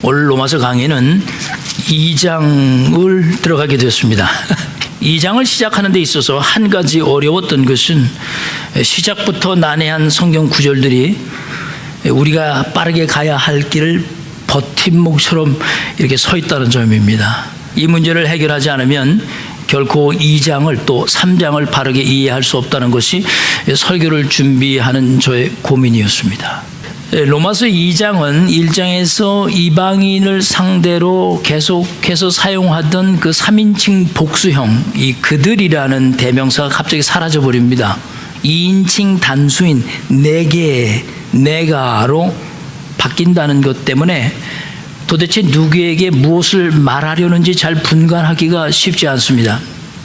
오늘 로마서 강의는 2장을 들어가게 되었습니다. 2장을 시작하는 데 있어서 한 가지 어려웠던 것은 시작부터 난해한 성경 구절들이 우리가 빠르게 가야 할 길을 버팀목처럼 이렇게 서 있다는 점입니다. 이 문제를 해결하지 않으면 결코 2장을 또 3장을 바르게 이해할 수 없다는 것이 설교를 준비하는 저의 고민이었습니다. 로마서 2장은 1장에서 이방인을 상대로 계속해서 사용하던 그 3인칭 복수형, 이 그들이라는 대명사가 갑자기 사라져 버립니다. 2인칭 단수인 내게, 내가로 바뀐다는 것 때문에 도대체 누구에게 무엇을 말하려는지 잘 분간하기가 쉽지 않습니다.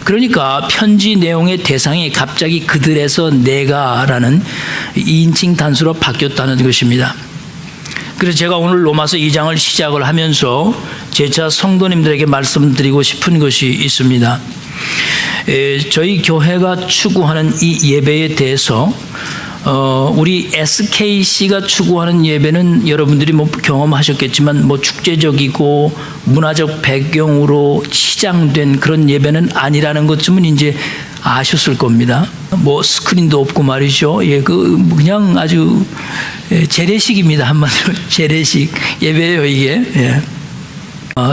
그러니까 편지 내용의 대상이 갑자기 그들에서 내가라는 2인칭 단수로 바뀌었다는 것입니다. 그래서 제가 오늘 로마서 2장을 시작을 하면서 재차 성도님들에게 말씀드리고 싶은 것이 있습니다. 저희 교회가 추구하는 이 예배에 대해서 우리 SKC가 추구하는 예배는 여러분들이 경험하셨겠지만 축제적이고 문화적 배경으로 치장된 그런 예배는 아니라는 것쯤은 이제 아셨을 겁니다. 스크린도 없고 말이죠. 그냥 아주 재래식입니다. 한마디로 재래식 예배예요, 이게.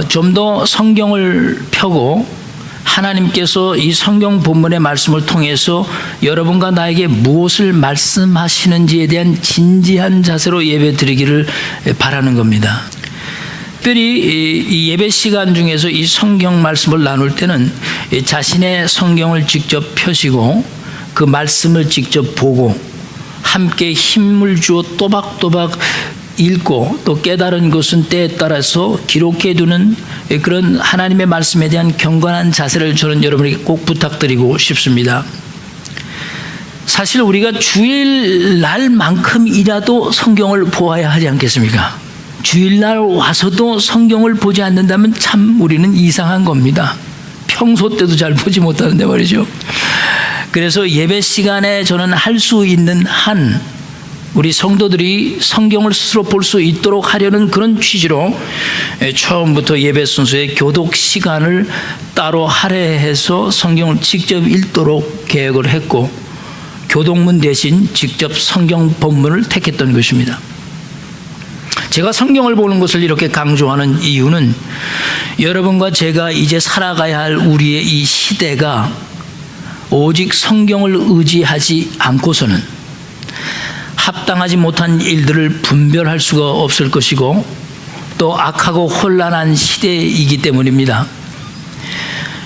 좀 더 성경을 펴고 하나님께서 이 성경 본문의 말씀을 통해서 여러분과 나에게 무엇을 말씀하시는지에 대한 진지한 자세로 예배 드리기를 바라는 겁니다. 특별히 이 예배 시간 중에서 이 성경 말씀을 나눌 때는 자신의 성경을 직접 펴시고 그 말씀을 직접 보고 함께 힘을 주어 또박또박 읽고 또 깨달은 것은 때에 따라서 기록해 두는 그런 하나님의 말씀에 대한 경건한 자세를 저는 여러분에게 꼭 부탁드리고 싶습니다. 사실 우리가 주일날만큼이라도 성경을 보아야 하지 않겠습니까? 주일날 와서도 성경을 보지 않는다면 참 우리는 이상한 겁니다. 평소 때도 잘 보지 못하는데 말이죠. 그래서 예배 시간에 저는 할 수 있는 한 우리 성도들이 성경을 스스로 볼 수 있도록 하려는 그런 취지로 처음부터 예배 순서에 교독 시간을 따로 할애해서 성경을 직접 읽도록 계획을 했고 교독문 대신 직접 성경 본문을 택했던 것입니다. 제가 성경을 보는 것을 이렇게 강조하는 이유는 여러분과 제가 이제 살아가야 할 우리의 이 시대가 오직 성경을 의지하지 않고서는 합당하지 못한 일들을 분별할 수가 없을 것이고 또 악하고 혼란한 시대이기 때문입니다.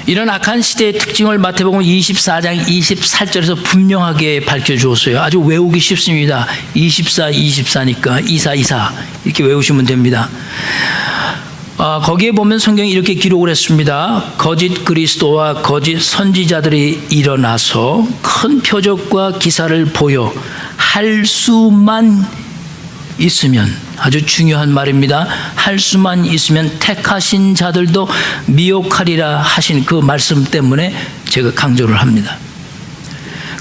이런 악한 시대의 특징을 마태복음 24장 24절에서 분명하게 밝혀주었어요. 아주 외우기 쉽습니다. 24니까 24 이렇게 외우시면 됩니다. 거기에 보면 성경이 이렇게 기록을 했습니다. 거짓 그리스도와 거짓 선지자들이 일어나서 큰 표적과 기사를 보여 할 수만 있으면, 아주 중요한 말입니다. 할 수만 있으면 택하신 자들도 미혹하리라 하신 그 말씀 때문에 제가 강조를 합니다.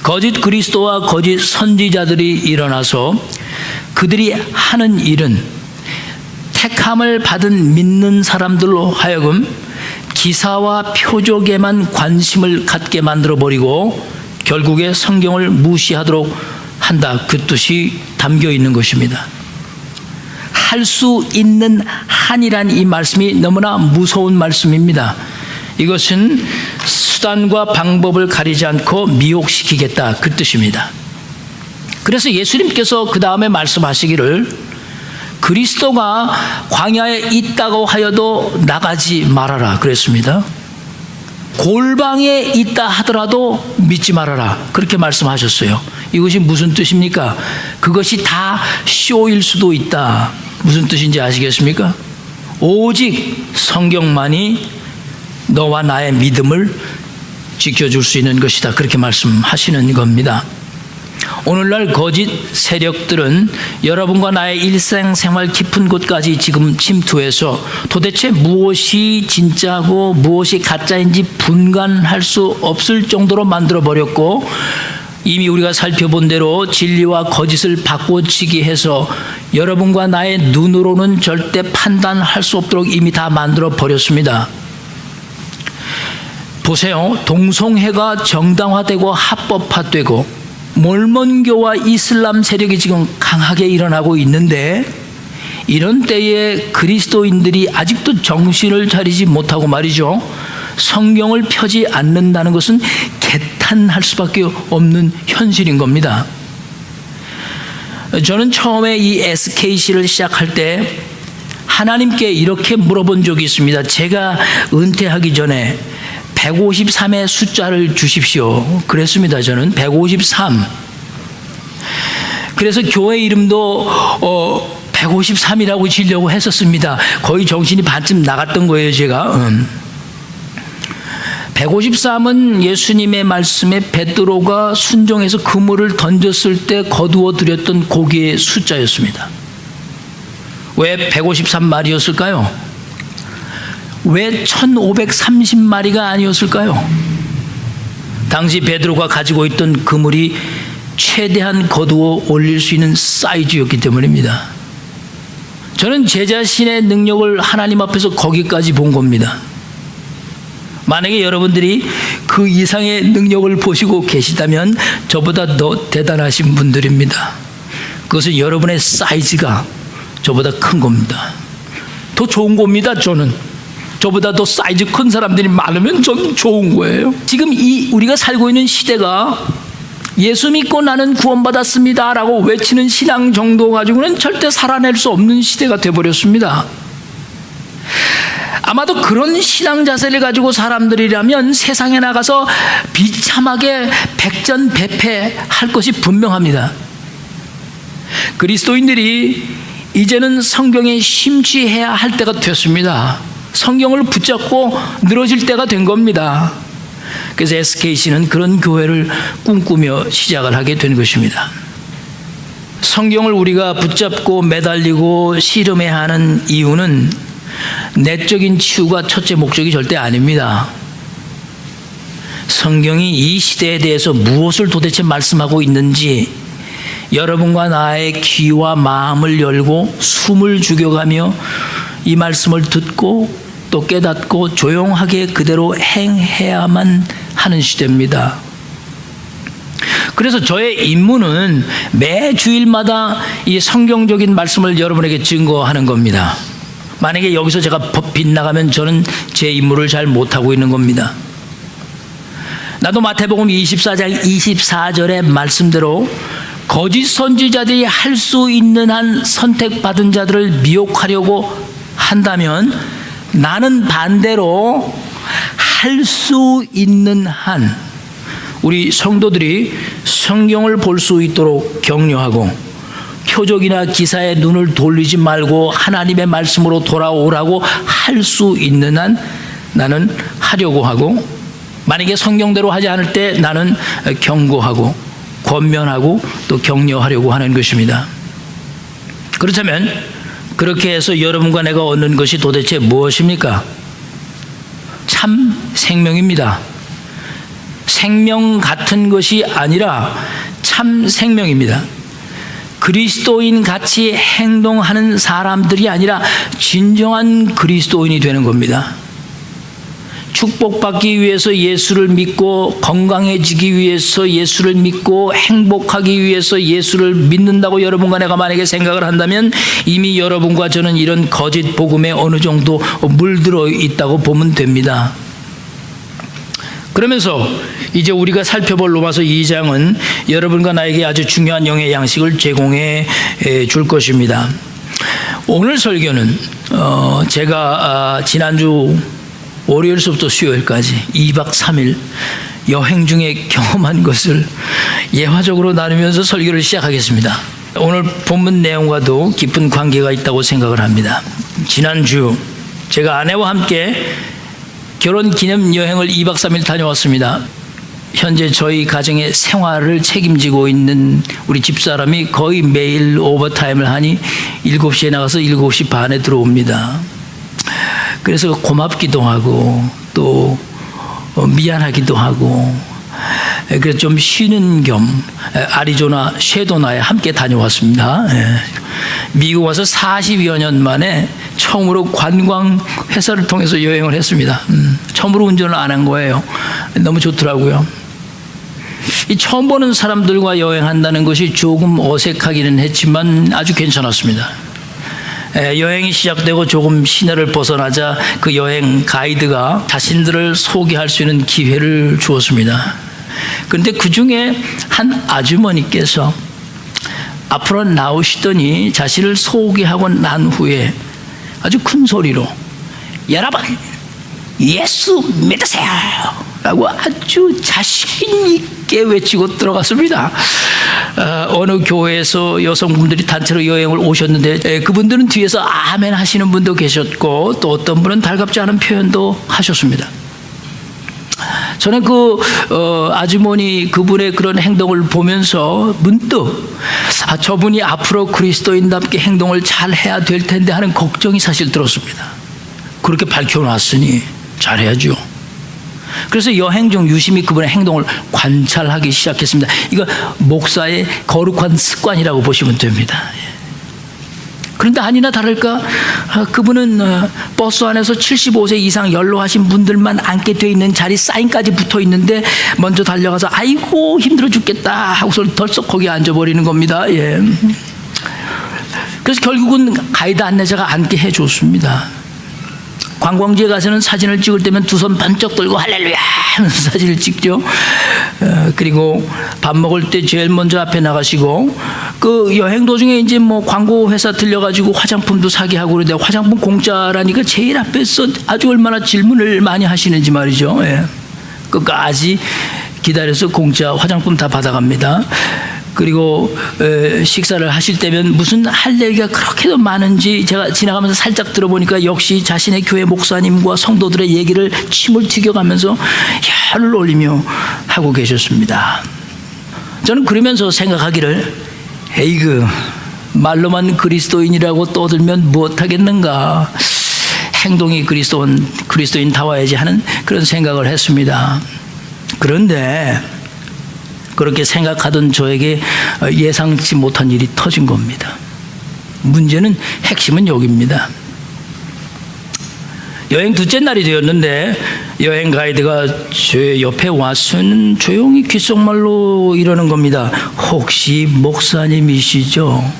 거짓 그리스도와 거짓 선지자들이 일어나서 그들이 하는 일은 택함을 받은 믿는 사람들로 하여금 기사와 표적에만 관심을 갖게 만들어버리고 결국에 성경을 무시하도록 한다, 그 뜻이 담겨 있는 것입니다. 할 수 있는 한이란 이 말씀이 너무나 무서운 말씀입니다. 이것은 수단과 방법을 가리지 않고 미혹시키겠다, 그 뜻입니다. 그래서 예수님께서 그 다음에 말씀하시기를 그리스도가 광야에 있다고 하여도 나가지 말아라 그랬습니다. 골방에 있다 하더라도 믿지 말아라, 그렇게 말씀하셨어요. 이것이 무슨 뜻입니까? 그것이 다 쇼일 수도 있다. 무슨 뜻인지 아시겠습니까? 오직 성경만이 너와 나의 믿음을 지켜줄 수 있는 것이다, 그렇게 말씀하시는 겁니다. 오늘날 거짓 세력들은 여러분과 나의 일상생활 깊은 곳까지 지금 침투해서 도대체 무엇이 진짜고 무엇이 가짜인지 분간할 수 없을 정도로 만들어버렸고 이미 우리가 살펴본 대로 진리와 거짓을 바꿔치기 해서 여러분과 나의 눈으로는 절대 판단할 수 없도록 이미 다 만들어 버렸습니다. 보세요. 동성애가 정당화되고 합법화되고 몰몬교와 이슬람 세력이 지금 강하게 일어나고 있는데, 이런 때에 그리스도인들이 아직도 정신을 차리지 못하고 말이죠, 성경을 펴지 않는다는 것은 개탄할 수밖에 없는 현실인 겁니다. 저는 처음에 이 SKC를 시작할 때 하나님께 이렇게 물어본 적이 있습니다. 제가 은퇴하기 전에 153의 숫자를 주십시오. 그랬습니다. 저는 153. 그래서 교회 이름도 153이라고 지으려고 했었습니다. 거의 정신이 반쯤 나갔던 거예요, 제가. 153은 예수님의 말씀에 베드로가 순종해서 그물을 던졌을 때 거두어 드렸던 고기의 숫자였습니다. 왜 153마리였을까요? 왜 1530마리가 아니었을까요? 당시 베드로가 가지고 있던 그물이 최대한 거두어 올릴 수 있는 사이즈였기 때문입니다. 저는 제 자신의 능력을 하나님 앞에서 거기까지 본 겁니다. 만약에 여러분들이 그 이상의 능력을 보시고 계시다면 저보다 더 대단하신 분들입니다. 그것은 여러분의 사이즈가 저보다 큰 겁니다. 더 좋은 겁니다. 저보다 더 사이즈 큰 사람들이 많으면 전 좋은 거예요. 지금 우리가 살고 있는 시대가 예수 믿고 나는 구원받았습니다 라고 외치는 신앙 정도 가지고는 절대 살아낼 수 없는 시대가 되어버렸습니다. 아마도 그런 신앙 자세를 가지고 사람들이라면 세상에 나가서 비참하게 백전백패할 것이 분명합니다. 그리스도인들이 이제는 성경에 심취해야 할 때가 됐습니다. 성경을 붙잡고 늘어질 때가 된 겁니다. 그래서 SKC는 그런 교회를 꿈꾸며 시작을 하게 된 것입니다. 성경을 우리가 붙잡고 매달리고 씨름해야 하는 이유는 내적인 치유가 첫째 목적이 절대 아닙니다. 성경이 이 시대에 대해서 무엇을 도대체 말씀하고 있는지 여러분과 나의 귀와 마음을 열고 숨을 죽여가며 이 말씀을 듣고 또 깨닫고 조용하게 그대로 행해야만 하는 시대입니다. 그래서 저의 임무는 매 주일마다 이 성경적인 말씀을 여러분에게 증거하는 겁니다. 만약에 여기서 제가 빗나가면 저는 제 임무를 잘 못하고 있는 겁니다. 나도 마태복음 24장 24절의 말씀대로 거짓 선지자들이 할 수 있는 한 선택받은 자들을 미혹하려고 한다면 나는 반대로 할 수 있는 한 우리 성도들이 성경을 볼 수 있도록 격려하고 표적이나 기사에 눈을 돌리지 말고 하나님의 말씀으로 돌아오라고 할 수 있는 한 나는 하려고 하고, 만약에 성경대로 하지 않을 때 나는 경고하고 권면하고 또 격려하려고 하는 것입니다. 그렇다면 그렇게 해서 여러분과 내가 얻는 것이 도대체 무엇입니까? 참 생명입니다. 생명 같은 것이 아니라 참 생명입니다. 그리스도인 같이 행동하는 사람들이 아니라 진정한 그리스도인이 되는 겁니다. 축복받기 위해서 예수를 믿고 건강해지기 위해서 예수를 믿고 행복하기 위해서 예수를 믿는다고 여러분과 내가 만약에 생각을 한다면 이미 여러분과 저는 이런 거짓 복음에 어느 정도 물들어 있다고 보면 됩니다. 그러면서 이제 우리가 살펴볼 로마서 2장은 여러분과 나에게 아주 중요한 영의 양식을 제공해 줄 것입니다. 오늘 설교는 제가 지난주 월요일서부터 수요일까지 2박 3일 여행 중에 경험한 것을 예화적으로 나누면서 설교를 시작하겠습니다. 오늘 본문 내용과도 깊은 관계가 있다고 생각을 합니다. 지난주 제가 아내와 함께 결혼 기념 여행을 2박 3일 다녀왔습니다. 현재 저희 가정의 생활을 책임지고 있는 우리 집사람이 거의 매일 오버타임을 하니 7시에 나가서 7시 반에 들어옵니다. 그래서 고맙기도 하고 또 미안하기도 하고 그래서 좀 쉬는 겸 아리조나 쉐도나에 함께 다녀왔습니다. 미국 와서 40여 년 만에 처음으로 관광 회사를 통해서 여행을 했습니다. 처음으로 운전을 안 한 거예요. 너무 좋더라고요. 이 처음 보는 사람들과 여행한다는 것이 조금 어색하기는 했지만 아주 괜찮았습니다. 여행이 시작되고 조금 시내를 벗어나자 그 여행 가이드가 자신들을 소개할 수 있는 기회를 주었습니다. 그런데 그 중에 한 아주머니께서 앞으로 나오시더니 자신을 소개하고 난 후에 아주 큰 소리로 여러분 예수 믿으세요 라고 아주 자신 있게 외치고 들어갔습니다. 어느 교회에서 여성분들이 단체로 여행을 오셨는데 그분들은 뒤에서 아멘 하시는 분도 계셨고 또 어떤 분은 달갑지 않은 표현도 하셨습니다. 저는 그 아주머니 그분의 그런 행동을 보면서 문득 저분이 앞으로 그리스도인답게 행동을 잘 해야 될 텐데 하는 걱정이 사실 들었습니다. 그렇게 밝혀놨으니 잘해야죠. 그래서 여행 중 유심히 그분의 행동을 관찰하기 시작했습니다. 이거 목사의 거룩한 습관이라고 보시면 됩니다. 그런데 아니나 다를까 그분은 버스 안에서 75세 이상 연로하신 분들만 앉게 돼 있는 자리 사인까지 붙어 있는데 먼저 달려가서 아이고 힘들어 죽겠다 하고서 덜썩 거기에 앉아버리는 겁니다. 그래서 결국은 가이드 안내자가 앉게 해줬습니다. 관광지에 가서는 사진을 찍을 때면 두 손 번쩍 들고 할렐루야 하면서 사진을 찍죠. 그리고 밥 먹을 때 제일 먼저 앞에 나가시고 그 여행 도중에 이제 뭐 광고 회사 들려가지고 화장품도 사게 하고 그러는데 화장품 공짜라니까 제일 앞에서 아주 얼마나 질문을 많이 하시는지 말이죠. 끝까지 기다려서 공짜 화장품 다 받아갑니다. 그리고 식사를 하실 때면 무슨 할 얘기가 그렇게도 많은지 제가 지나가면서 살짝 들어보니까 역시 자신의 교회 목사님과 성도들의 얘기를 침을 튀겨가면서 혀를 올리며 하고 계셨습니다. 저는 그러면서 생각하기를 에이그 말로만 그리스도인이라고 떠들면 무엇하겠는가, 행동이 그리스도인다워야지 하는 그런 생각을 했습니다. 그런데 그렇게 생각하던 저에게 예상치 못한 일이 터진 겁니다. 문제는 핵심은 여기입니다. 여행 둘째 날이 되었는데 여행 가이드가 제 옆에 와서는 조용히 귓속말로 이러는 겁니다. 혹시 목사님이시죠?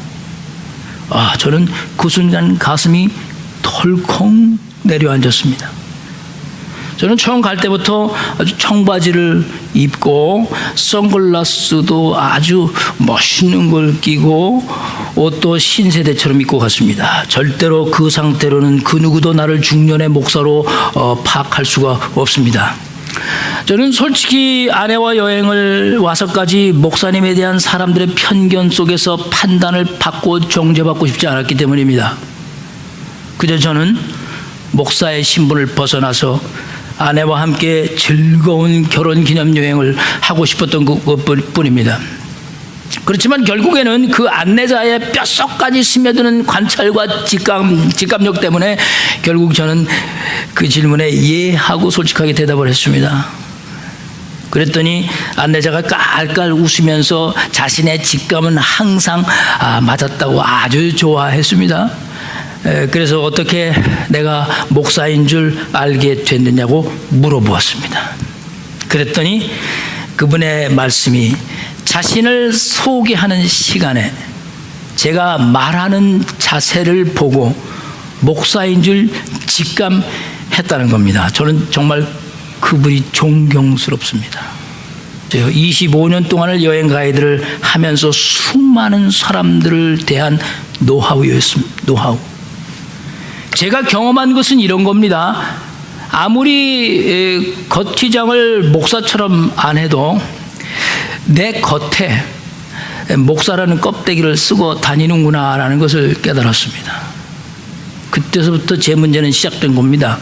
저는 그 순간 가슴이 덜컹 내려앉았습니다. 저는 처음 갈 때부터 아주 청바지를 입고 선글라스도 아주 멋있는 걸 끼고 옷도 신세대처럼 입고 갔습니다. 절대로 그 상태로는 그 누구도 나를 중년의 목사로 파악할 수가 없습니다. 저는 솔직히 아내와 여행을 와서까지 목사님에 대한 사람들의 편견 속에서 판단을 받고 정죄받고 싶지 않았기 때문입니다. 그저 저는 목사의 신분을 벗어나서 아내와 함께 즐거운 결혼 기념 여행을 하고 싶었던 것뿐입니다. 그렇지만 결국에는 그 안내자의 뼛속까지 스며드는 관찰과 직감력 때문에 결국 저는 그 질문에 예 하고 솔직하게 대답을 했습니다. 그랬더니 안내자가 깔깔 웃으면서 자신의 직감은 항상 맞았다고 아주 좋아했습니다. 그래서 어떻게 내가 목사인 줄 알게 됐느냐고 물어보았습니다. 그랬더니 그분의 말씀이 자신을 소개하는 시간에 제가 말하는 자세를 보고 목사인 줄 직감했다는 겁니다. 저는 정말 그분이 존경스럽습니다. 25년 동안을 여행 가이드를 하면서 수많은 사람들을 대한 노하우였습니다. 노하우. 제가 경험한 것은 이런 겁니다. 아무리 겉휘장을 목사처럼 안 해도 내 겉에 목사라는 껍데기를 쓰고 다니는구나라는 것을 깨달았습니다. 그때서부터 제 문제는 시작된 겁니다.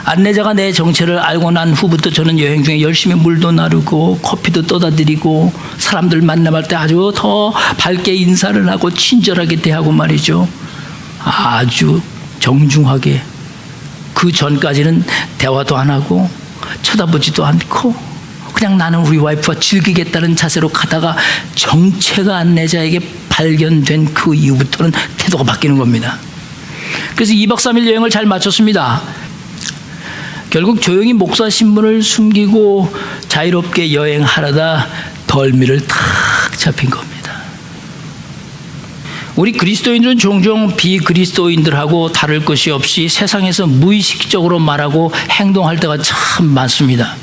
안내자가 내 정체를 알고 난 후부터 저는 여행 중에 열심히 물도 나르고 커피도 떠다 드리고 사람들 만나볼 때 아주 더 밝게 인사를 하고 친절하게 대하고 말이죠. 아주 정중하게. 그 전까지는 대화도 안 하고 쳐다보지도 않고 그냥 나는 우리 와이프와 즐기겠다는 자세로 가다가 정체가 아내자에게 발견된 그 이후부터는 태도가 바뀌는 겁니다. 그래서 2박 3일 여행을 잘 마쳤습니다. 결국 조용히 목사 신분을 숨기고 자유롭게 여행하려다 덜미를 탁 잡힌 겁니다. 우리 그리스도인들은 종종 비그리스도인들하고 다를 것이 없이 세상에서 무의식적으로 말하고 행동할 때가 참 많습니다.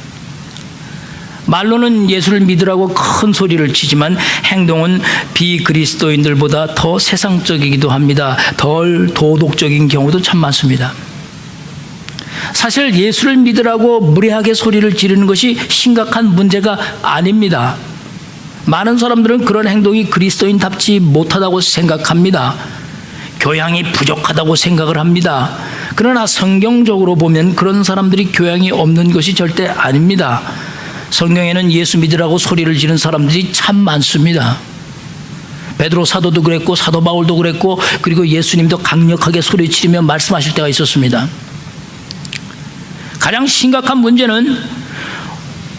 말로는 예수를 믿으라고 큰 소리를 치지만 행동은 비그리스도인들보다 더 세상적이기도 합니다. 덜 도덕적인 경우도 참 많습니다. 사실 예수를 믿으라고 무례하게 소리를 지르는 것이 심각한 문제가 아닙니다. 많은 사람들은 그런 행동이 그리스도인답지 못하다고 생각합니다. 교양이 부족하다고 생각을 합니다. 그러나 성경적으로 보면 그런 사람들이 교양이 없는 것이 절대 아닙니다. 성경에는 예수 믿으라고 소리를 지르는 사람들이 참 많습니다. 베드로 사도도 그랬고 사도 바울도 그랬고 그리고 예수님도 강력하게 소리치르며 말씀하실 때가 있었습니다. 가장 심각한 문제는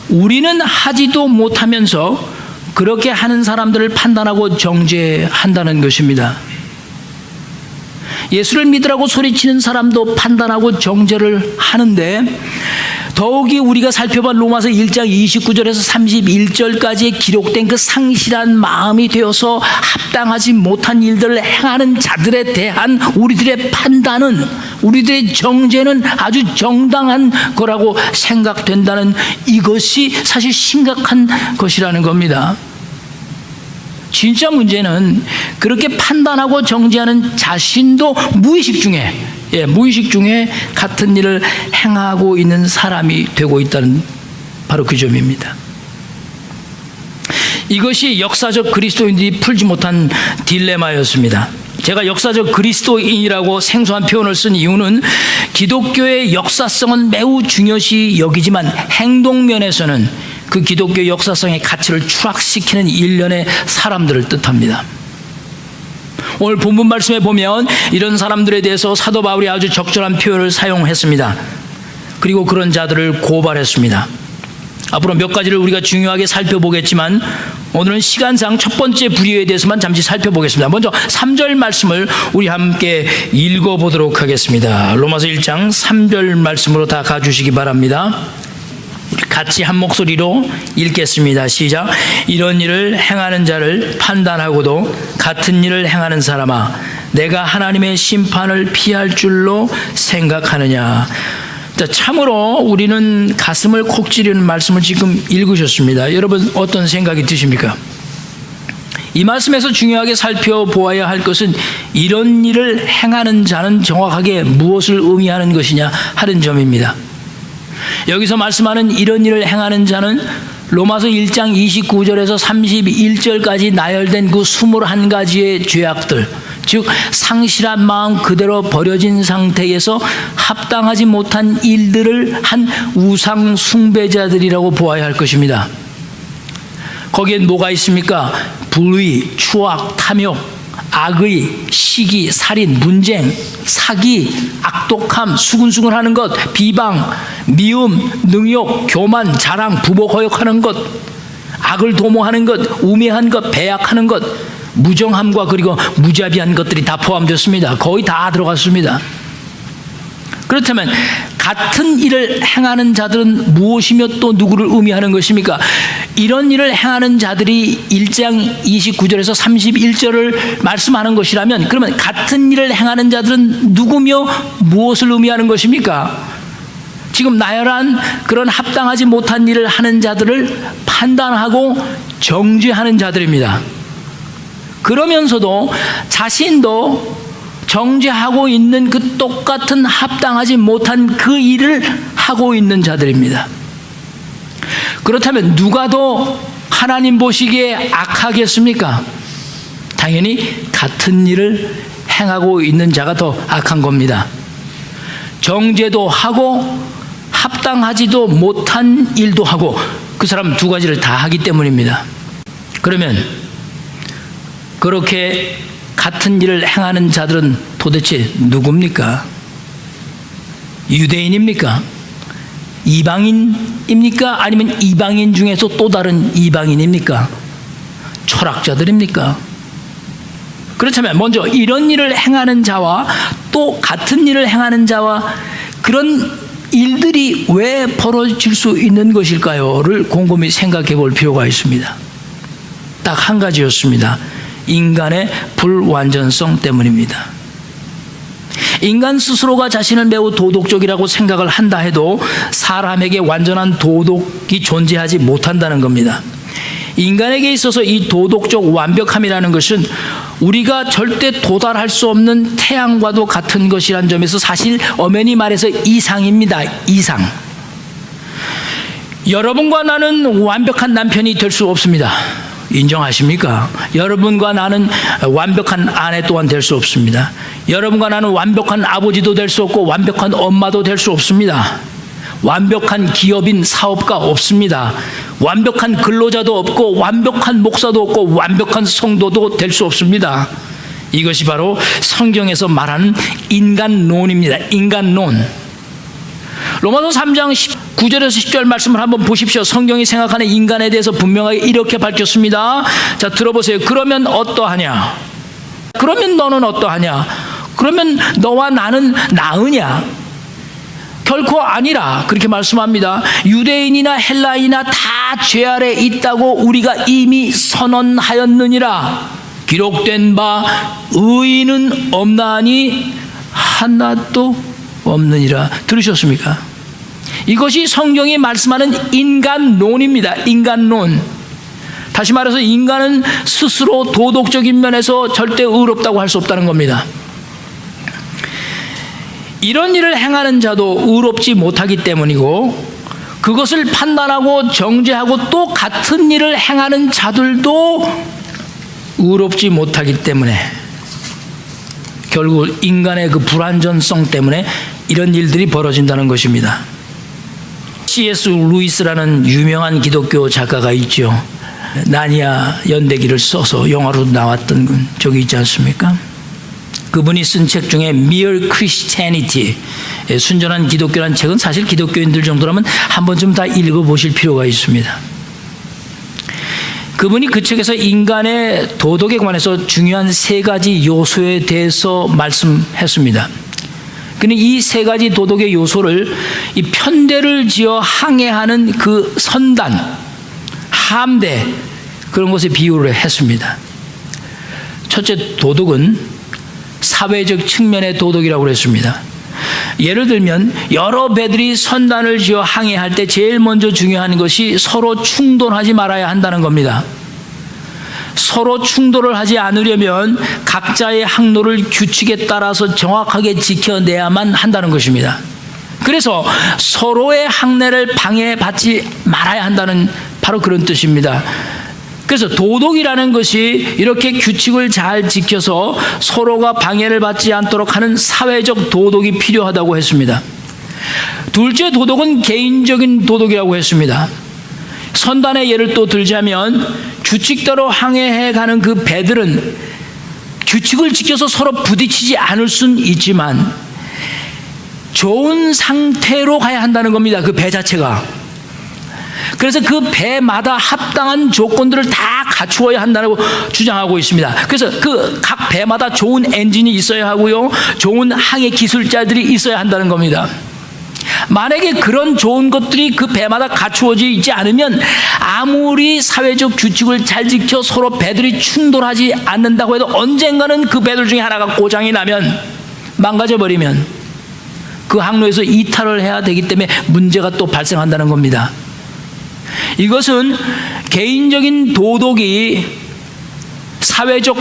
우리는 하지도 못하면서 그렇게 하는 사람들을 판단하고 정죄한다는 것입니다. 예수를 믿으라고 소리치는 사람도 판단하고 정죄를 하는데 더욱이 우리가 살펴본 로마서 1장 29절에서 31절까지 기록된 그 상실한 마음이 되어서 합당하지 못한 일들을 행하는 자들에 대한 우리들의 판단은, 우리들의 정죄는 아주 정당한 거라고 생각된다는 이것이 사실 심각한 것이라는 겁니다. 진짜 문제는 그렇게 판단하고 정죄하는 자신도 무의식 중에 같은 일을 행하고 있는 사람이 되고 있다는 바로 그 점입니다. 이것이 역사적 그리스도인들이 풀지 못한 딜레마였습니다. 제가 역사적 그리스도인이라고 생소한 표현을 쓴 이유는 기독교의 역사성은 매우 중요시 여기지만 행동면에서는 그 기독교 역사성의 가치를 추락시키는 일련의 사람들을 뜻합니다. 오늘 본문 말씀에 보면 이런 사람들에 대해서 사도 바울이 아주 적절한 표현을 사용했습니다. 그리고 그런 자들을 고발했습니다. 앞으로 몇 가지를 우리가 중요하게 살펴보겠지만 오늘은 시간상 첫 번째 부류에 대해서만 잠시 살펴보겠습니다. 먼저 3절 말씀을 우리 함께 읽어보도록 하겠습니다. 로마서 1장 3절 말씀으로 다 가주시기 바랍니다. 같이 한 목소리로 읽겠습니다. 시작. 이런 일을 행하는 자를 판단하고도 같은 일을 행하는 사람아, 내가 하나님의 심판을 피할 줄로 생각하느냐. 참으로 우리는 가슴을 콕 찌르는 말씀을 지금 읽으셨습니다. 여러분 어떤 생각이 드십니까? 이 말씀에서 중요하게 살펴보아야 할 것은 이런 일을 행하는 자는 정확하게 무엇을 의미하는 것이냐 하는 점입니다. 여기서 말씀하는 이런 일을 행하는 자는 로마서 1장 29절에서 31절까지 나열된 그 21가지의 죄악들, 즉 상실한 마음 그대로 버려진 상태에서 합당하지 못한 일들을 한 우상 숭배자들이라고 보아야 할 것입니다. 거기엔 뭐가 있습니까? 불의, 추악, 탐욕, 악의, 시기, 살인, 분쟁, 사기, 악독함, 수근수근하는 것, 비방, 미움, 능욕, 교만, 자랑, 부복 허욕하는 것, 악을 도모하는 것, 우매한 것, 배약하는 것, 무정함과 그리고 무자비한 것들이 다 포함되었습니다. 거의 다 들어갔습니다. 그렇다면 같은 일을 행하는 자들은 무엇이며 또 누구를 의미하는 것입니까? 이런 일을 행하는 자들이 1장 29절에서 31절을 말씀하는 것이라면 그러면 같은 일을 행하는 자들은 누구며 무엇을 의미하는 것입니까? 지금 나열한 그런 합당하지 못한 일을 하는 자들을 판단하고 정죄하는 자들입니다. 그러면서도 자신도 정죄하고 있는 그 똑같은 합당하지 못한 그 일을 하고 있는 자들입니다. 그렇다면 누가 더 하나님 보시기에 악하겠습니까? 당연히 같은 일을 행하고 있는 자가 더 악한 겁니다. 정죄도 하고 합당하지도 못한 일도 하고 그 사람 두 가지를 다 하기 때문입니다. 그러면 그렇게 같은 일을 행하는 자들은 도대체 누굽니까? 유대인입니까? 이방인입니까? 아니면 이방인 중에서 또 다른 이방인입니까? 철학자들입니까? 그렇다면 먼저 이런 일을 행하는 자와 또 같은 일을 행하는 자와 그런 일들이 왜 벌어질 수 있는 것일까요?를 곰곰이 생각해 볼 필요가 있습니다. 딱 한 가지였습니다. 인간의 불완전성 때문입니다. 인간 스스로가 자신을 매우 도덕적이라고 생각을 한다 해도 사람에게 완전한 도덕이 존재하지 못한다는 겁니다. 인간에게 있어서 이 도덕적 완벽함이라는 것은 우리가 절대 도달할 수 없는 태양과도 같은 것이라는 점에서 사실 엄연히 말해서 이상입니다. 이상. 여러분과 나는 완벽한 남편이 될 수 없습니다. 인정하십니까? 여러분과 나는 완벽한 아내 또한 될 수 없습니다. 여러분과 나는 완벽한 아버지도 될 수 없고 완벽한 엄마도 될 수 없습니다. 완벽한 기업인 사업가 없습니다. 완벽한 근로자도 없고 완벽한 목사도 없고 완벽한 성도도 될 수 없습니다. 이것이 바로 성경에서 말하는 인간론입니다. 인간론. 로마서 3장 9절에서 10절 말씀을 한번 보십시오. 성경이 생각하는 인간에 대해서 분명하게 이렇게 밝혔습니다. 자, 들어보세요. 그러면 어떠하냐? 그러면 너는 어떠하냐? 그러면 너와 나는 나으냐? 결코 아니라 그렇게 말씀합니다. 유대인이나 헬라인이나 다 죄 아래 있다고 우리가 이미 선언하였느니라. 기록된 바 의인은 없나니 하나도 없느니라. 들으셨습니까? 이것이 성경이 말씀하는 인간론입니다. 인간론. 다시 말해서 인간은 스스로 도덕적인 면에서 절대 의롭다고 할 수 없다는 겁니다. 이런 일을 행하는 자도 의롭지 못하기 때문이고 그것을 판단하고 정죄하고 또 같은 일을 행하는 자들도 의롭지 못하기 때문에 결국 인간의 그 불완전성 때문에 이런 일들이 벌어진다는 것입니다. C.S. 루이스라는 유명한 기독교 작가가 있죠. 나니아 연대기를 써서 영화로 나왔던 적이 있지 않습니까? 그분이 쓴 책 중에 Mere Christianity, 순전한 기독교라는 책은 사실 기독교인들 정도라면 한 번쯤 다 읽어보실 필요가 있습니다. 그분이 그 책에서 인간의 도덕에 관해서 중요한 세 가지 요소에 대해서 말씀했습니다. 그는 이 세 가지 도덕의 요소를 이 편대를 지어 항해하는 그 선단, 함대 그런 것에 비유를 했습니다. 첫째 도덕은 사회적 측면의 도덕이라고 그랬습니다. 예를 들면 여러 배들이 선단을 지어 항해할 때 제일 먼저 중요한 것이 서로 충돌하지 말아야 한다는 겁니다. 서로 충돌을 하지 않으려면 각자의 항로를 규칙에 따라서 정확하게 지켜내야만 한다는 것입니다. 그래서 서로의 항해를 방해받지 말아야 한다는 바로 그런 뜻입니다. 그래서 도덕이라는 것이 이렇게 규칙을 잘 지켜서 서로가 방해를 받지 않도록 하는 사회적 도덕이 필요하다고 했습니다. 둘째 도덕은 개인적인 도덕이라고 했습니다. 선단의 예를 또 들자면 규칙대로 항해해 가는 그 배들은 규칙을 지켜서 서로 부딪히지 않을 수는 있지만 좋은 상태로 가야 한다는 겁니다. 그 배 자체가. 그래서 그 배마다 합당한 조건들을 다 갖추어야 한다고 주장하고 있습니다. 그래서 그 각 배마다 좋은 엔진이 있어야 하고요, 좋은 항해 기술자들이 있어야 한다는 겁니다. 만약에 그런 좋은 것들이 그 배마다 갖추어져 있지 않으면 아무리 사회적 규칙을 잘 지켜 서로 배들이 충돌하지 않는다고 해도 언젠가는 그 배들 중에 하나가 고장이 나면, 망가져버리면 그 항로에서 이탈을 해야 되기 때문에 문제가 또 발생한다는 겁니다. 이것은 개인적인 도덕이 사회적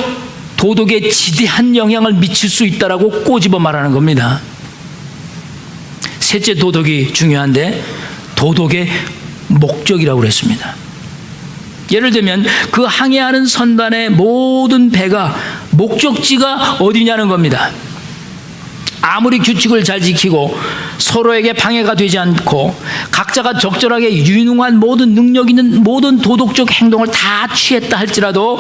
도덕에 지대한 영향을 미칠 수 있다라고 꼬집어 말하는 겁니다. 셋째 도덕이 중요한데 도덕의 목적이라고 그랬습니다. 예를 들면 그 항해하는 선단의 모든 배가 목적지가 어디냐는 겁니다. 아무리 규칙을 잘 지키고 서로에게 방해가 되지 않고 각자가 적절하게 유능한 모든 능력 있는 모든 도덕적 행동을 다 취했다 할지라도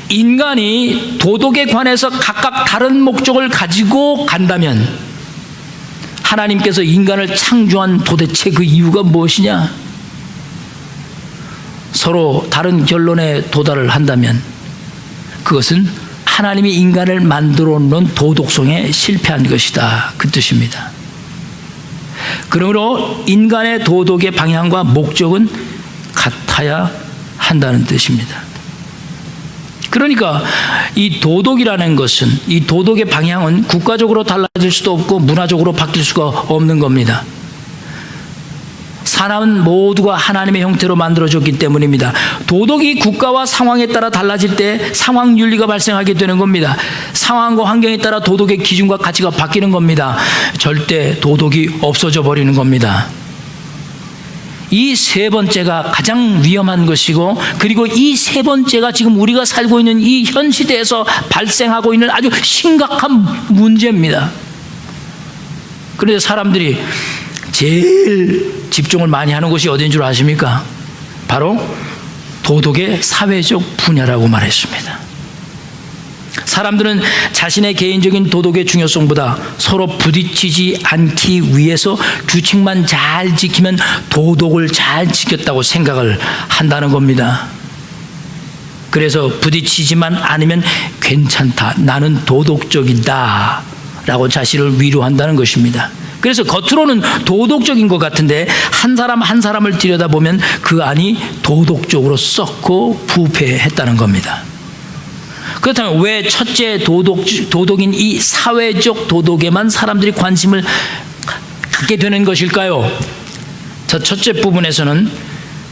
인간이 도덕에 관해서 각각 다른 목적을 가지고 간다면 하나님께서 인간을 창조한 도대체 그 이유가 무엇이냐? 서로 다른 결론에 도달을 한다면 그것은 하나님이 인간을 만들어 놓은 도덕성에 실패한 것이다, 그 뜻입니다. 그러므로 인간의 도덕의 방향과 목적은 같아야 한다는 뜻입니다. 그러니까 이 도덕이라는 것은, 이 도덕의 방향은 국가적으로 달라질 수도 없고 문화적으로 바뀔 수가 없는 겁니다. 사람은 모두가 하나님의 형태로 만들어졌기 때문입니다. 도덕이 국가와 상황에 따라 달라질 때 상황 윤리가 발생하게 되는 겁니다. 상황과 환경에 따라 도덕의 기준과 가치가 바뀌는 겁니다. 절대 도덕이 없어져 버리는 겁니다. 이 세 번째가 가장 위험한 것이고, 그리고 이 세 번째가 지금 우리가 살고 있는 이 현 시대에서 발생하고 있는 아주 심각한 문제입니다. 그런데 사람들이 제일 집중을 많이 하는 곳이 어딘 줄 아십니까? 바로 도덕의 사회적 분야라고 말했습니다. 사람들은 자신의 개인적인 도덕의 중요성보다 서로 부딪히지 않기 위해서 규칙만 잘 지키면 도덕을 잘 지켰다고 생각을 한다는 겁니다. 그래서 부딪히지만 않으면 괜찮다, 나는 도덕적이다 라고 자신을 위로한다는 것입니다. 그래서 겉으로는 도덕적인 것 같은데 한 사람 한 사람을 들여다보면 그 안이 도덕적으로 썩고 부패했다는 겁니다. 그렇다면 왜 첫째 도덕인 이 사회적 도덕에만 사람들이 관심을 갖게 되는 것일까요? 첫째 부분에서는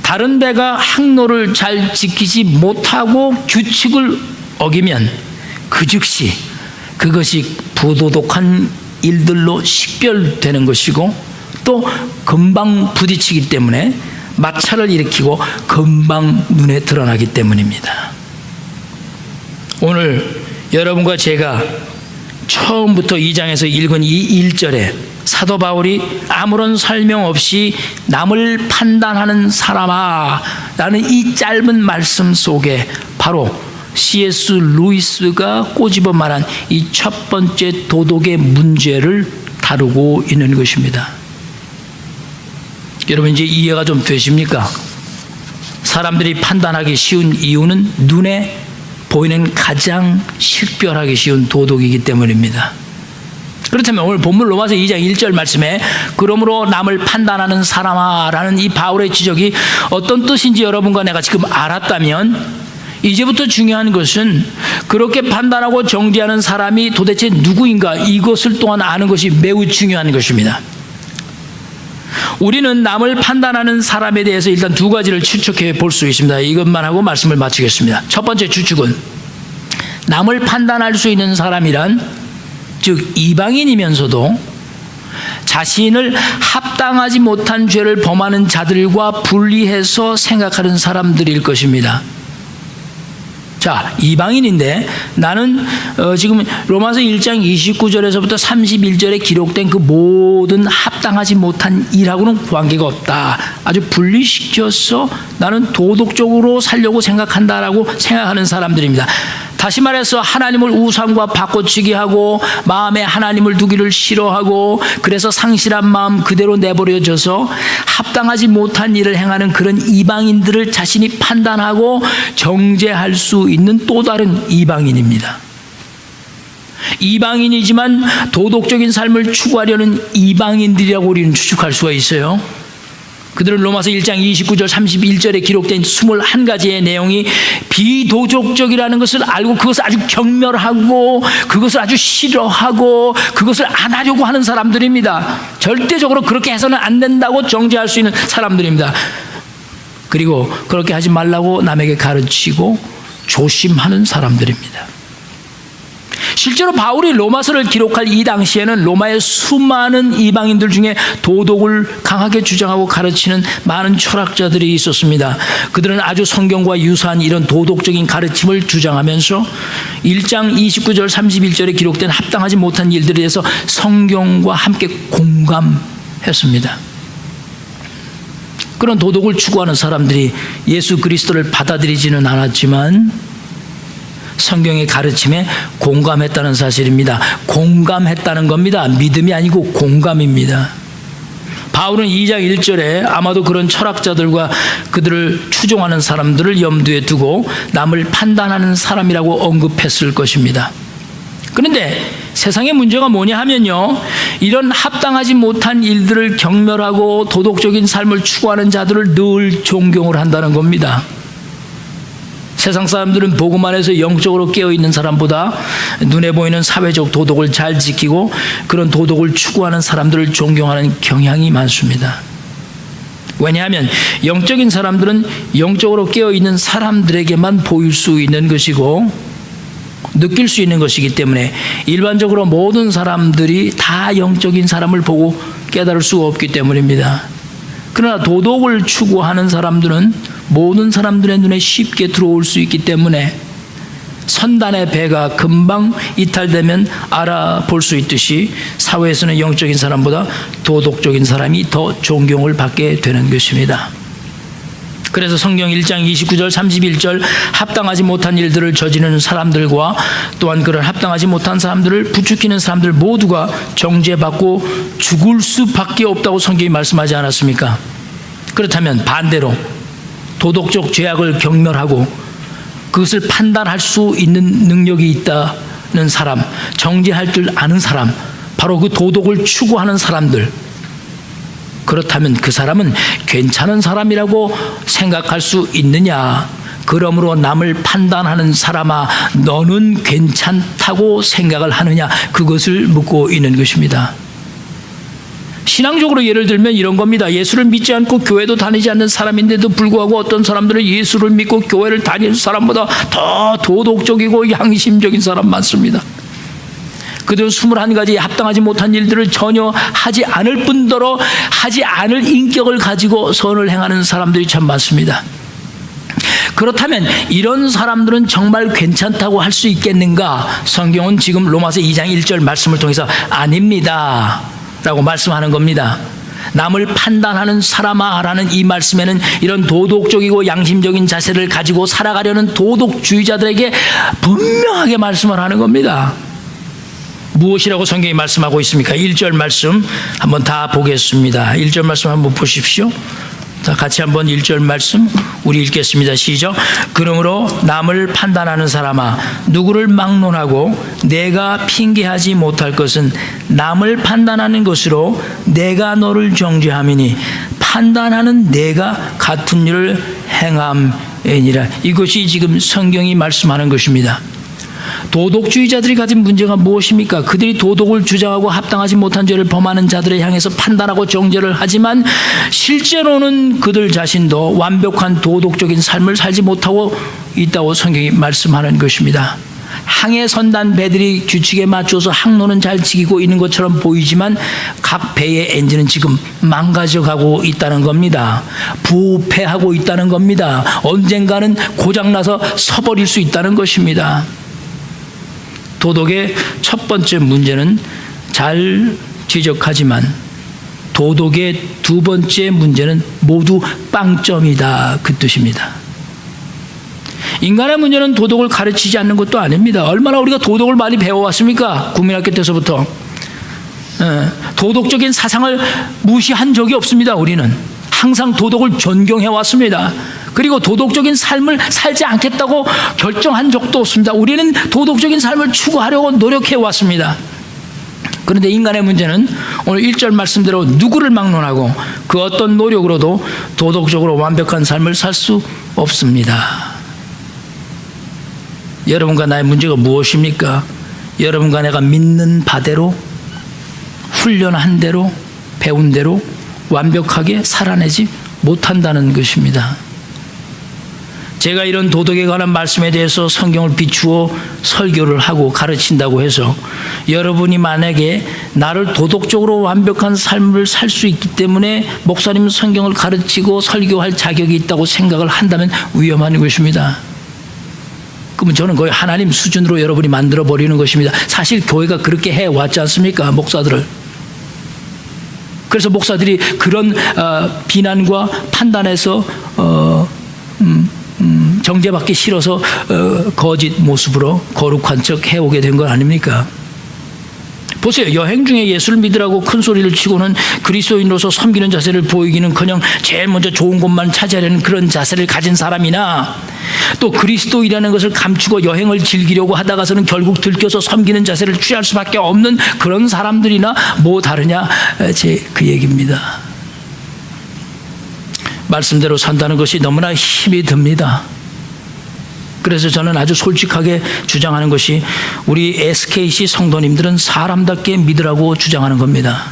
다른 데가 항로를 잘 지키지 못하고 규칙을 어기면 그 즉시 그것이 부도덕한 일들로 식별되는 것이고, 또 금방 부딪히기 때문에 마찰을 일으키고 금방 눈에 드러나기 때문입니다. 오늘 여러분과 제가 처음부터 2장에서 읽은 이 1절에 사도 바울이 아무런 설명 없이 남을 판단하는 사람아 라는 이 짧은 말씀 속에 바로 C.S. 루이스가 꼬집어 말한 이 첫 번째 도덕의 문제를 다루고 있는 것입니다. 여러분 이제 이해가 좀 되십니까? 사람들이 판단하기 쉬운 이유는 눈에 보이는 가장 식별하기 쉬운 도덕이기 때문입니다. 그렇다면 오늘 본문 로마서 2장 1절 말씀에 그러므로 남을 판단하는 사람아 라는 이 바울의 지적이 어떤 뜻인지 여러분과 내가 지금 알았다면, 이제부터 중요한 것은 그렇게 판단하고 정죄하는 사람이 도대체 누구인가, 이것을 또한 아는 것이 매우 중요한 것입니다. 우리는 남을 판단하는 사람에 대해서 일단 두 가지를 추측해 볼 수 있습니다. 이것만 하고 말씀을 마치겠습니다. 첫 번째 추측은 남을 판단할 수 있는 사람이란, 즉 이방인이면서도 자신을 합당하지 못한 죄를 범하는 자들과 분리해서 생각하는 사람들일 것입니다. 자, 이방인인데 나는 지금 로마서 1장 29절에서부터 31절에 기록된 그 모든 합당하지 못한 일하고는 관계가 없다, 아주 분리시켜서 나는 도덕적으로 살려고 생각한다라고 생각하는 사람들입니다. 다시 말해서 하나님을 우상과 바꿔치기 하고 마음에 하나님을 두기를 싫어하고, 그래서 상실한 마음 그대로 내버려져서 합당하지 못한 일을 행하는 그런 이방인들을 자신이 판단하고 정죄할 수 있는 또 다른 이방인입니다. 이방인이지만 도덕적인 삶을 추구하려는 이방인들이라고 우리는 추측할 수가 있어요. 그들은 로마서 1장 29절 31절에 기록된 21가지의 내용이 비도덕적이라는 것을 알고 그것을 아주 경멸하고 그것을 아주 싫어하고 그것을 안 하려고 하는 사람들입니다. 절대적으로 그렇게 해서는 안 된다고 정죄할 수 있는 사람들입니다. 그리고 그렇게 하지 말라고 남에게 가르치고 조심하는 사람들입니다. 실제로 바울이 로마서를 기록할 이 당시에는 로마의 수많은 이방인들 중에 도덕을 강하게 주장하고 가르치는 많은 철학자들이 있었습니다. 그들은 아주 성경과 유사한 이런 도덕적인 가르침을 주장하면서 1장 29절 31절에 기록된 합당하지 못한 일들에 대해서 성경과 함께 공감했습니다. 그런 도덕을 추구하는 사람들이 예수 그리스도를 받아들이지는 않았지만 성경의 가르침에 공감했다는 사실입니다. 공감했다는 겁니다. 믿음이 아니고 공감입니다. 바울은 2장 1절에 아마도 그런 철학자들과 그들을 추종하는 사람들을 염두에 두고 남을 판단하는 사람이라고 언급했을 것입니다. 그런데 세상의 문제가 뭐냐 하면요, 이런 합당하지 못한 일들을 경멸하고 도덕적인 삶을 추구하는 자들을 늘 존경을 한다는 겁니다. 세상 사람들은 복음 안에서 영적으로 깨어있는 사람보다 눈에 보이는 사회적 도덕을 잘 지키고 그런 도덕을 추구하는 사람들을 존경하는 경향이 많습니다. 왜냐하면 영적인 사람들은 영적으로 깨어있는 사람들에게만 보일 수 있는 것이고 느낄 수 있는 것이기 때문에 일반적으로 모든 사람들이 다 영적인 사람을 보고 깨달을 수가 없기 때문입니다. 그러나 도덕을 추구하는 사람들은 모든 사람들의 눈에 쉽게 들어올 수 있기 때문에 선단의 배가 금방 이탈되면 알아볼 수 있듯이 사회에서는 영적인 사람보다 도덕적인 사람이 더 존경을 받게 되는 것입니다. 그래서 성경 1장 29절 31절 합당하지 못한 일들을 저지르는 사람들과 또한 그런 합당하지 못한 사람들을 부추기는 사람들 모두가 정죄받고 죽을 수밖에 없다고 성경이 말씀하지 않았습니까? 그렇다면 반대로 도덕적 죄악을 경멸하고 그것을 판단할 수 있는 능력이 있다는 사람, 정죄할 줄 아는 사람, 바로 그 도덕을 추구하는 사람들, 그렇다면 그 사람은 괜찮은 사람이라고 생각할 수 있느냐? 그러므로 남을 판단하는 사람아, 너는 괜찮다고 생각을 하느냐? 그것을 묻고 있는 것입니다. 신앙적으로 예를 들면 이런 겁니다. 예수를 믿지 않고 교회도 다니지 않는 사람인데도 불구하고 어떤 사람들은 예수를 믿고 교회를 다니는 사람보다 더 도덕적이고 양심적인 사람 많습니다. 그들은 21가지 합당하지 못한 일들을 전혀 하지 않을 뿐더러 하지 않을 인격을 가지고 선을 행하는 사람들이 참 많습니다. 그렇다면 이런 사람들은 정말 괜찮다고 할 수 있겠는가? 성경은 지금 로마서 2장 1절 말씀을 통해서 아닙니다 라고 말씀하는 겁니다. 남을 판단하는 사람아 라는 이 말씀에는 이런 도덕적이고 양심적인 자세를 가지고 살아가려는 도덕주의자들에게 분명하게 말씀을 하는 겁니다. 무엇이라고 성경이 말씀하고 있습니까? 1절 말씀 한번 다 보겠습니다. 1절 말씀 한번 보십시오. 자, 같이 한번 1절 말씀 우리 읽겠습니다. 시작. 그러므로 남을 판단하는 사람아, 누구를 막론하고 내가 핑계하지 못할 것은 남을 판단하는 것으로 내가 너를 정죄함이니 판단하는 내가 같은 일을 행함이니라. 이것이 지금 성경이 말씀하는 것입니다. 도덕주의자들이 가진 문제가 무엇입니까? 그들이 도덕을 주장하고 합당하지 못한 죄를 범하는 자들에 향해서 판단하고 정죄를 하지만 실제로는 그들 자신도 완벽한 도덕적인 삶을 살지 못하고 있다고 성경이 말씀하는 것입니다. 항해 선단 배들이 규칙에 맞춰서 항로는 잘 지키고 있는 것처럼 보이지만 각 배의 엔진은 지금 망가져가고 있다는 겁니다. 부패하고 있다는 겁니다. 언젠가는 고장나서 서버릴 수 있다는 것입니다. 도덕의 첫 번째 문제는 잘 지적하지만 도덕의 두 번째 문제는 모두 빵점이다, 그 뜻입니다. 인간의 문제는 도덕을 가르치지 않는 것도 아닙니다. 얼마나 우리가 도덕을 많이 배워왔습니까? 국민학교 때서부터 도덕적인 사상을 무시한 적이 없습니다. 우리는 항상 도덕을 존경해왔습니다. 그리고 도덕적인 삶을 살지 않겠다고 결정한 적도 없습니다. 우리는 도덕적인 삶을 추구하려고 노력해왔습니다. 그런데 인간의 문제는 오늘 1절 말씀대로 누구를 막론하고 그 어떤 노력으로도 도덕적으로 완벽한 삶을 살 수 없습니다. 여러분과 나의 문제가 무엇입니까? 여러분과 내가 믿는 바대로, 훈련한 대로, 배운 대로 완벽하게 살아내지 못한다는 것입니다. 제가 이런 도덕에 관한 말씀에 대해서 성경을 비추어 설교를 하고 가르친다고 해서 여러분이 만약에 나를 도덕적으로 완벽한 삶을 살 수 있기 때문에 목사님 성경을 가르치고 설교할 자격이 있다고 생각을 한다면 위험한 것입니다. 그러면 저는 거의 하나님 수준으로 여러분이 만들어버리는 것입니다. 사실 교회가 그렇게 해왔지 않습니까? 목사들을. 그래서 목사들이 그런 비난과 판단에서 정죄받기 싫어서 거짓 모습으로 거룩한 척 해오게 된 건 아닙니까? 보세요. 여행 중에 예수를 믿으라고 큰 소리를 치고는 그리스도인으로서 섬기는 자세를 보이기는커녕 제일 먼저 좋은 것만 차지하려는 그런 자세를 가진 사람이나, 또 그리스도이라는 것을 감추고 여행을 즐기려고 하다가서는 결국 들켜서 섬기는 자세를 취할 수밖에 없는 그런 사람들이나 뭐 다르냐, 그 얘기입니다. 말씀대로 산다는 것이 너무나 힘이 듭니다. 그래서 저는 아주 솔직하게 주장하는 것이, 우리 SKC 성도님들은 사람답게 믿으라고 주장하는 겁니다.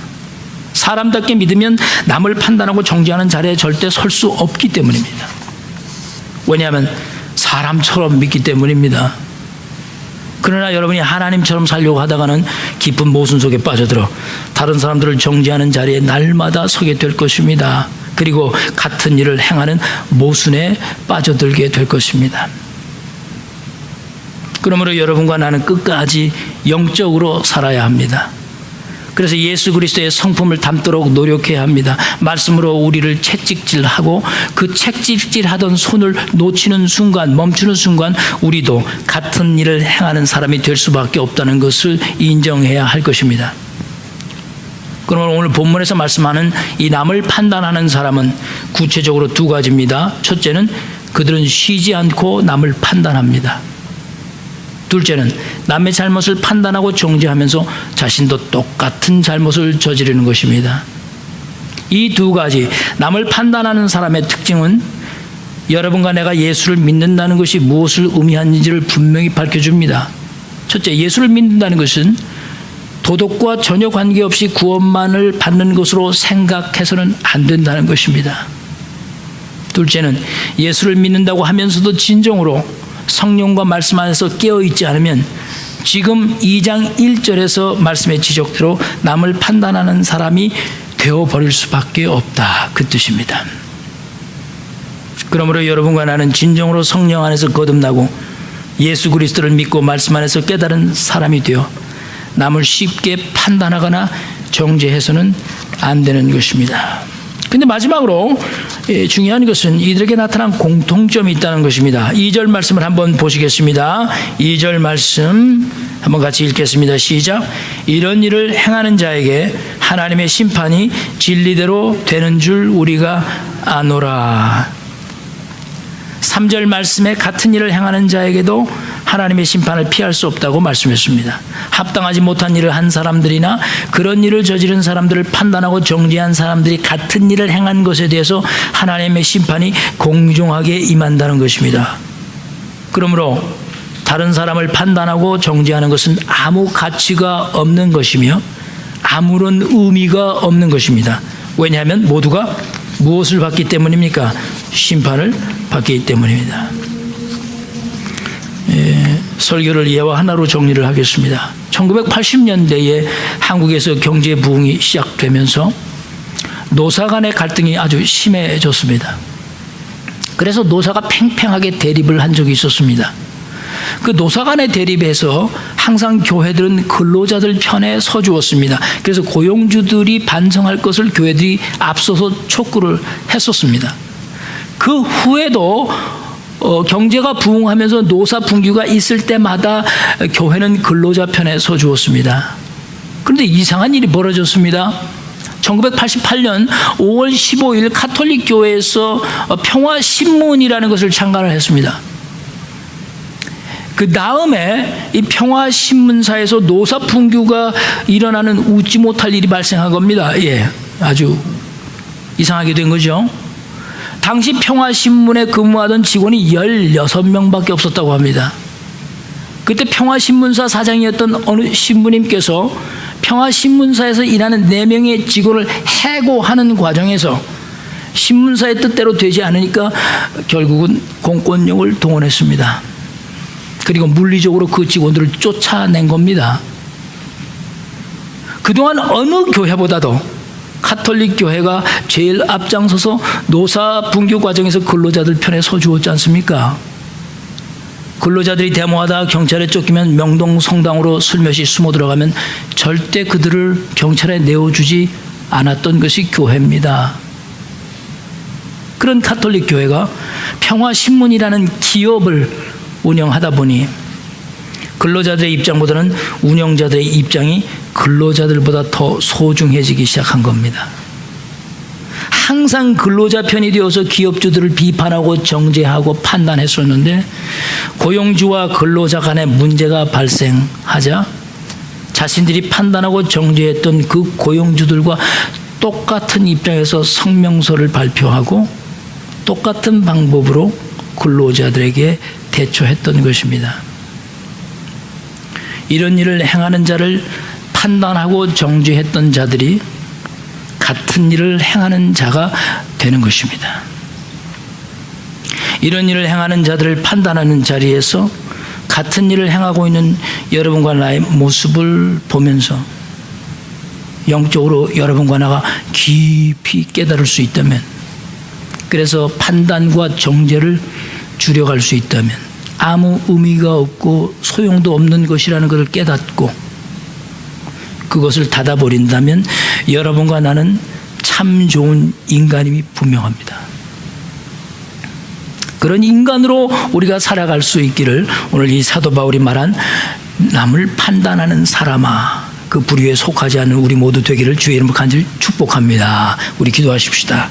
사람답게 믿으면 남을 판단하고 정죄하는 자리에 절대 설 수 없기 때문입니다. 왜냐하면 사람처럼 믿기 때문입니다. 그러나 여러분이 하나님처럼 살려고 하다가는 깊은 모순 속에 빠져들어 다른 사람들을 정죄하는 자리에 날마다 서게 될 것입니다. 그리고 같은 일을 행하는 모순에 빠져들게 될 것입니다. 그러므로 여러분과 나는 끝까지 영적으로 살아야 합니다. 그래서 예수 그리스도의 성품을 담도록 노력해야 합니다. 말씀으로 우리를 채찍질하고 그 채찍질하던 손을 놓치는 순간, 멈추는 순간 우리도 같은 일을 행하는 사람이 될 수밖에 없다는 것을 인정해야 할 것입니다. 그러면 오늘 본문에서 말씀하는 이 남을 판단하는 사람은 구체적으로 두 가지입니다. 첫째는 그들은 쉬지 않고 남을 판단합니다. 둘째는 남의 잘못을 판단하고 정죄하면서 자신도 똑같은 잘못을 저지르는 것입니다. 이 두 가지 남을 판단하는 사람의 특징은 여러분과 내가 예수를 믿는다는 것이 무엇을 의미하는지를 분명히 밝혀줍니다. 첫째, 예수를 믿는다는 것은 도덕과 전혀 관계없이 구원만을 받는 것으로 생각해서는 안 된다는 것입니다. 둘째는 예수를 믿는다고 하면서도 진정으로 성령과 말씀 안에서 깨어있지 않으면 지금 2장 1절에서 말씀의 지적대로 남을 판단하는 사람이 되어버릴 수밖에 없다, 그 뜻입니다. 그러므로 여러분과 나는 진정으로 성령 안에서 거듭나고 예수 그리스도를 믿고 말씀 안에서 깨달은 사람이 되어 남을 쉽게 판단하거나 정죄해서는 안 되는 것입니다. 근데 마지막으로 중요한 것은 이들에게 나타난 공통점이 있다는 것입니다. 2절 말씀을 한번 보시겠습니다. 2절 말씀 한번 같이 읽겠습니다. 시작. 이런 일을 행하는 자에게 하나님의 심판이 진리대로 되는 줄 우리가 아노라. 3절 말씀에 같은 일을 행하는 자에게도 하나님의 심판을 피할 수 없다고 말씀했습니다. 합당하지 못한 일을 한 사람들이나 그런 일을 저지른 사람들을 판단하고 정죄한 사람들이 같은 일을 행한 것에 대해서 하나님의 심판이 공정하게 임한다는 것입니다. 그러므로 다른 사람을 판단하고 정죄하는 것은 아무 가치가 없는 것이며 아무런 의미가 없는 것입니다. 왜냐하면 모두가 무엇을 받기 때문입니까? 심판을 받기 때문입니다. 설교를 예와 하나로 정리를 하겠습니다. 1980년대에 한국에서 경제 부흥이 시작되면서 노사 간의 갈등이 아주 심해졌습니다. 그래서 노사가 팽팽하게 대립을 한 적이 있었습니다. 그 노사 간의 대립에서 항상 교회들은 근로자들 편에 서주었습니다. 그래서 고용주들이 반성할 것을 교회들이 앞서서 촉구를 했었습니다. 그 후에도 경제가 부흥하면서 노사 분규가 있을 때마다 교회는 근로자 편에 서주었습니다. 그런데 이상한 일이 벌어졌습니다. 1988년 5월 15일 가톨릭 교회에서 평화신문이라는 것을 창간을 했습니다. 그 다음에 이 평화신문사에서 노사 분규가 일어나는 웃지 못할 일이 발생한 겁니다. 아주 이상하게 된 거죠. 당시 평화신문에 근무하던 직원이 16명밖에 없었다고 합니다. 그때 평화신문사 사장이었던 어느 신부님께서 평화신문사에서 일하는 4명의 직원을 해고하는 과정에서 신문사의 뜻대로 되지 않으니까 결국은 공권력을 동원했습니다. 그리고 물리적으로 그 직원들을 쫓아낸 겁니다. 그동안 어느 교회보다도 가톨릭 교회가 제일 앞장서서 노사 분규 과정에서 근로자들 편에 서주었지 않습니까? 근로자들이 데모하다 경찰에 쫓기면 명동 성당으로 슬며시 숨어 들어가면 절대 그들을 경찰에 내어주지 않았던 것이 교회입니다. 그런 가톨릭 교회가 평화신문이라는 기업을 운영하다 보니 근로자들의 입장보다는 운영자들의 입장이 근로자들보다 더 소중해지기 시작한 겁니다. 항상 근로자 편이 되어서 기업주들을 비판하고 정죄하고 판단했었는데 고용주와 근로자 간의 문제가 발생하자 자신들이 판단하고 정죄했던 그 고용주들과 똑같은 입장에서 성명서를 발표하고 똑같은 방법으로 근로자들에게 대처했던 것입니다. 이런 일을 행하는 자를 판단하고 정죄했던 자들이 같은 일을 행하는 자가 되는 것입니다. 이런 일을 행하는 자들을 판단하는 자리에서 같은 일을 행하고 있는 여러분과 나의 모습을 보면서 영적으로 여러분과 나가 깊이 깨달을 수 있다면, 그래서 판단과 정죄를 줄여갈 수 있다면, 아무 의미가 없고 소용도 없는 것이라는 것을 깨닫고 그것을 닫아버린다면 여러분과 나는 참 좋은 인간임이 분명합니다. 그런 인간으로 우리가 살아갈 수 있기를 오늘 이 사도 바울이 말한 남을 판단하는 사람아, 그 부류에 속하지 않는 우리 모두 되기를 주의 이름으로 간절히 축복합니다. 우리 기도하십시다.